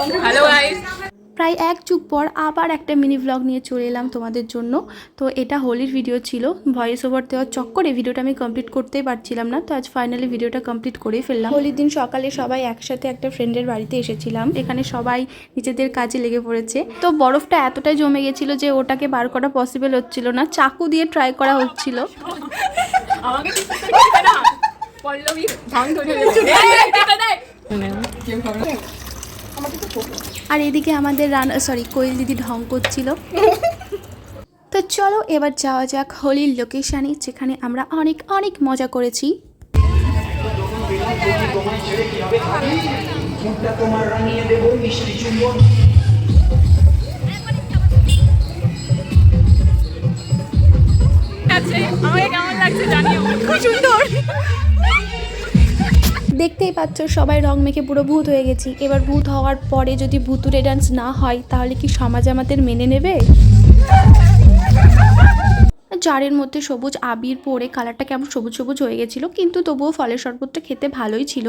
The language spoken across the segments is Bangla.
হ্যালো গাইস, প্রায় এক যুগ পর আবার একটা মিনি ব্লগ নিয়ে চলে এলাম তোমাদের জন্য। তো এটা হোলির ভিডিও ছিল, ভয়েস ওভার দেওয়ার চক্করে ভিডিওটা আমি কমপ্লিট করতেই পারছিলাম না। তো আজ ফাইনালি ভিডিওটা কমপ্লিট করেই ফেললাম। হোলির দিন সকালে সবাই একসাথে একটা ফ্রেন্ডের বাড়িতে এসেছিলাম। এখানে সবাই নিজেদের কাজে লেগে পড়েছে। তো বরফটা এতটাই জমে গেছিল যে ওটাকে বার করা পসিবল হচ্ছিল না, চাকু দিয়ে ট্রাই করা হচ্ছিল। আমাকে দিতে না পল্লবী ধান ধরে গেছে। আর এদিকে আমাদের কোয়েল দিদি ঢং করছিল। তো চলো এবার যাওয়া যাক হোলির লোকেশানে, যেখানে আমরা অনেক অনেক মজা করেছি। আমাকে কেমন লাগছে জানিও, খুব সুন্দর। দেখতেই পাচ্ছ সবাই রং মেখে পুরো ভূত হয়ে গেছি। এবার ভূত হওয়ার পরে যদি ভুতুরে ডান্স না হয় তাহলে কি সমাজ আমাদের মেনে নেবে? জারের মধ্যে সবুজ আবির পরে কালারটা কেমন সবুজ সবুজ হয়ে গেছিল, কিন্তু তবুও ফলের শরবতটা খেতে ভালোই ছিল।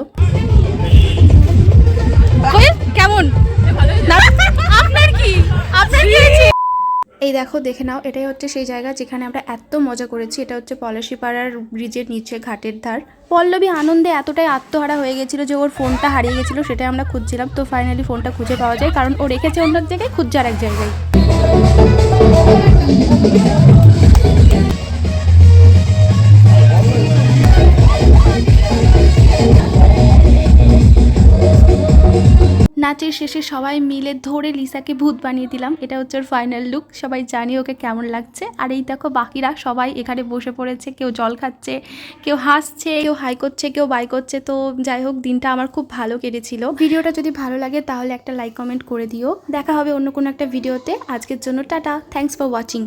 কেমন আপনার কি এই দেখো, দেখে নাও, এটাই হচ্ছে সেই জায়গা যেখানে আমরা এত মজা করেছি। এটা হচ্ছে পলাশীপাড়ার ব্রিজের নিচে ঘাটের ধার। পল্লবী আনন্দে এতটাই আত্মহারা হয়ে গেছিল যে ওর ফোনটা হারিয়ে গেছিল, সেটাই আমরা খুঁজছিলাম। তো ফাইনালি ফোনটা খুঁজে পাওয়া যায়, কারণ ও রেখেছে অন্য জায়গায়, খুঁজছে আর এক জায়গায়। নাচের শেষে সবাই মিলে ধরে লিসাকে ভূত বানিয়ে দিলাম। এটা হচ্ছে ওর ফাইনাল লুক। সবাই জানি ওকে কেমন লাগছে। আর এই দেখো বাকিরা সবাই এখানে বসে পড়েছে, কেউ জল খাচ্ছে, কেউ হাসছে, কেউ হাই করছে, কেউ বাই করছে। তো যাই হোক, দিনটা আমার খুব ভালো কেটেছিল। ভিডিওটা যদি ভালো লাগে তাহলে একটা লাইক কমেন্ট করে দিও। দেখা হবে অন্য কোনো একটা ভিডিওতে। আজকের জন্য টাটা, থ্যাঙ্কস ফর ওয়াচিং।